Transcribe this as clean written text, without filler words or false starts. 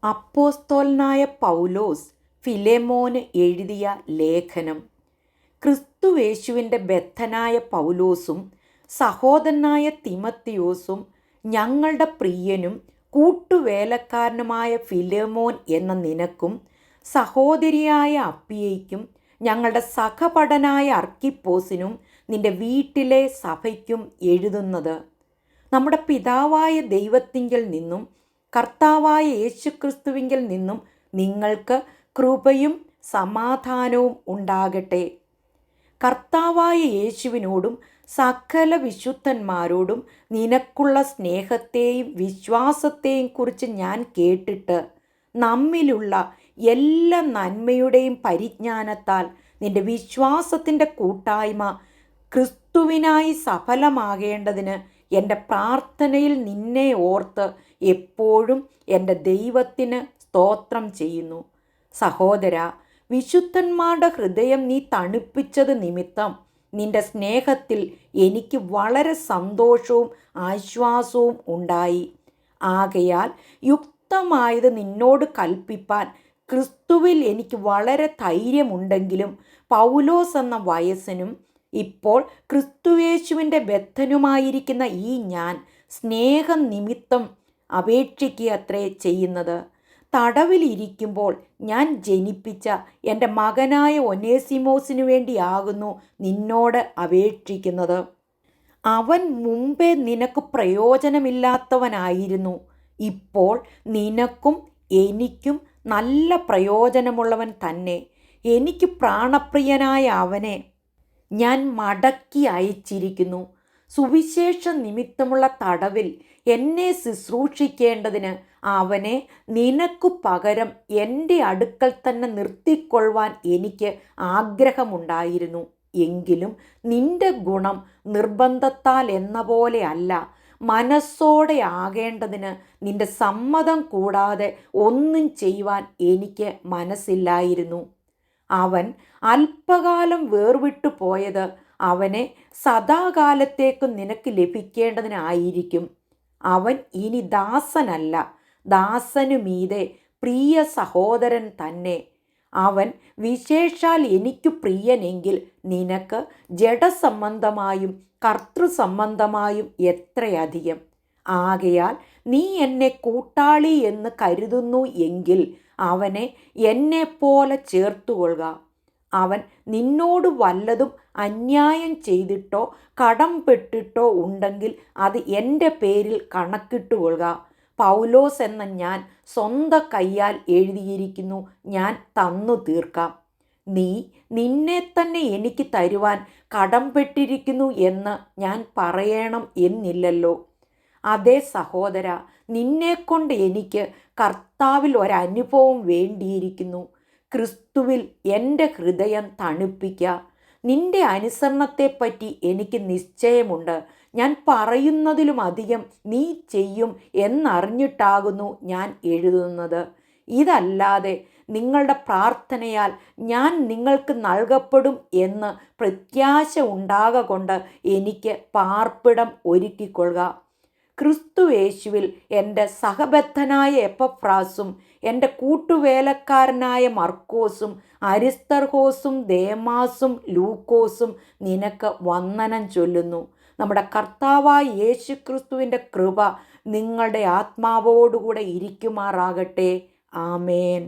അപ്പോസ്തലനായ പൗലോസ് ഫിലെമോന് എഴുതിയ ലേഖനം. ക്രിസ്തുവേശുവിൻ്റെ ബദ്ധനായ പൗലോസും സഹോദരനായ തിമത്തിയോസും ഞങ്ങളുടെ പ്രിയനും കൂട്ടുവേലക്കാരനുമായ ഫിലെമോൻ എന്ന നിനക്കും, സഹോദരിയായ അപ്പിയയ്ക്കും, ഞങ്ങളുടെ സഹപഠനായ അർക്കിപ്പോസിനും, നിന്റെ വീട്ടിലെ സഭയ്ക്കും എഴുതുന്നത്. നമ്മുടെ പിതാവായ ദൈവത്തിങ്കൽ നിന്നും കർത്താവായ യേശുക്രിസ്തുവിങ്കിൽ നിന്നും നിങ്ങൾക്ക് കൃപയും സമാധാനവും ഉണ്ടാകട്ടെ. കർത്താവായ യേശുവിനോടും സകല വിശുദ്ധന്മാരോടും നിനക്കുള്ള സ്നേഹത്തെയും വിശ്വാസത്തെയും കുറിച്ച് ഞാൻ കേട്ടിട്ട്, നമ്മിലുള്ള എല്ലാ നന്മയുടെയും പരിജ്ഞാനത്താൽ നിന്റെ വിശ്വാസത്തിൻ്റെ കൂട്ടായ്മ ക്രിസ്തുവിനായി സഫലമാകേണ്ടതിന് എൻ്റെ പ്രാർത്ഥനയിൽ നിന്നെ ഓർത്ത് എപ്പോഴും എൻ്റെ ദൈവത്തിന് സ്തോത്രം ചെയ്യുന്നു. സഹോദര, വിശുദ്ധന്മാരുടെ ഹൃദയം നീ തണുപ്പിച്ചത് നിമിത്തം നിന്റെ സ്നേഹത്തിൽ എനിക്ക് വളരെ സന്തോഷവും ആശ്വാസവും ഉണ്ടായി. ആകയാൽ യുക്തമായത് നിന്നോട് കൽപ്പിപ്പാൻ ക്രിസ്തുവിൽ എനിക്ക് വളരെ ധൈര്യമുണ്ടെങ്കിലും, പൗലോസ് എന്ന വയസ്സനും ഇപ്പോൾ ക്രിസ്തുയേശുവിൻ്റെ ബദ്ധനുമായിരിക്കുന്ന ഈ ഞാൻ സ്നേഹം നിമിത്തം അപേക്ഷിക്കുകയത്രേ ചെയ്യുന്നത്. തടവിലിരിക്കുമ്പോൾ ഞാൻ ജനിപ്പിച്ച എൻ്റെ മകനായ ഒനേസിമോസിനു വേണ്ടിയാകുന്നു നിന്നോട് അപേക്ഷിക്കുന്നത്. അവൻ മുമ്പേ നിനക്ക് പ്രയോജനമില്ലാത്തവനായിരുന്നു. ഇപ്പോൾ നിനക്കും എനിക്കും നല്ല പ്രയോജനമുള്ളവൻ തന്നെ. എനിക്ക് പ്രാണപ്രിയനായ അവനെ ഞാൻ മടക്കി അയച്ചിരിക്കുന്നു. സുവിശേഷ നിമിത്തമുള്ള തടവിൽ എന്നെ ശുശ്രൂഷിക്കേണ്ടതിന് അവനെ നിനക്കു പകരം എൻ്റെ അടുക്കൽ തന്നെ നിർത്തിക്കൊള്ളുവാൻ എനിക്ക് ആഗ്രഹമുണ്ടായിരുന്നു. എങ്കിലും നിന്റെ ഗുണം നിർബന്ധത്താൽ എന്ന പോലെ അല്ല, മനസ്സോടെ ആകേണ്ടതിന് നിന്റെ സമ്മതം കൂടാതെ ഒന്നും ചെയ്യുവാൻ എനിക്ക് മനസ്സില്ലായിരുന്നു. അവൻ അല്പകാലം വേർവിട്ടു പോയത് അവനെ സദാകാലത്തേക്ക് നിനക്ക് ലഭിക്കേണ്ടതിനായിരിക്കും. അവൻ ഇനി ദാസനല്ല, ദാസനു മീതെ പ്രിയ സഹോദരൻ തന്നെ. അവൻ വിശേഷാൽ എനിക്ക് പ്രിയനെങ്കിൽ നിനക്ക് ജഡസംബന്ധമായും കർത്തൃസംബന്ധമായും എത്രയധികം. ആകയാൽ നീ എന്നെ കൂട്ടാളി എന്ന് കരുതുന്നു എങ്കിൽ അവനെ എന്നെപ്പോലെ ചേർത്തുകൊള്ളുക. അവൻ നിന്നോട് വല്ലതും അന്യായം ചെയ്തിട്ടോ കടംപെട്ടിട്ടോ ഉണ്ടെങ്കിൽ അത് എൻ്റെ പേരിൽ കണക്കിട്ടുകൊള്ളുക. പൗലോസ് എന്ന ഞാൻ സ്വന്തം കയ്യാൽ എഴുതിയിരിക്കുന്നു, ഞാൻ തന്നു തീർക്കാം. നീ നിന്നെ തന്നെ എനിക്ക് തരുവാൻ കടംപെട്ടിരിക്കുന്നു എന്ന് ഞാൻ പറയണം എന്നില്ലല്ലോ. അതേ സഹോദര, നിന്നെക്കൊണ്ട് എനിക്ക് കർത്താവിൽ ഒരനുഭവം വേണ്ടിയിരിക്കുന്നു. ക്രിസ്തുവിൽ എൻ്റെ ഹൃദയം തണുപ്പിക്കുക. നിന്റെ അനുസരണത്തെപ്പറ്റി എനിക്ക് നിശ്ചയമുണ്ട്. ഞാൻ പറയുന്നതിലും അധികം നീ ചെയ്യും എന്നറിഞ്ഞിട്ടാകുന്നു ഞാൻ എഴുതുന്നത്. ഇതല്ലാതെ നിങ്ങളുടെ പ്രാർത്ഥനയാൽ ഞാൻ നിങ്ങൾക്ക് നൽകപ്പെടും എന്ന് പ്രത്യാശ ഉണ്ടാകൊണ്ട് എനിക്ക് പാർപ്പിടം ഒരുക്കിക്കൊള്ളുക. ക്രിസ്തുയേശുവിൽ എൻ്റെ സഹബദ്ധനായ എപ്പഫ്രാസും എൻ്റെ കൂട്ടുവേലക്കാരനായ മർക്കോസും അരിസ്തർഹോസും ദേമാസും ലൂക്കോസും നിനക്ക് വന്ദനം ചൊല്ലുന്നു. നമ്മുടെ കർത്താവായ യേശുക്രിസ്തുവിൻ്റെ കൃപ നിങ്ങളുടെ ആത്മാവോടുകൂടെ ഇരിക്കുമാറാകട്ടെ. ആമേൻ.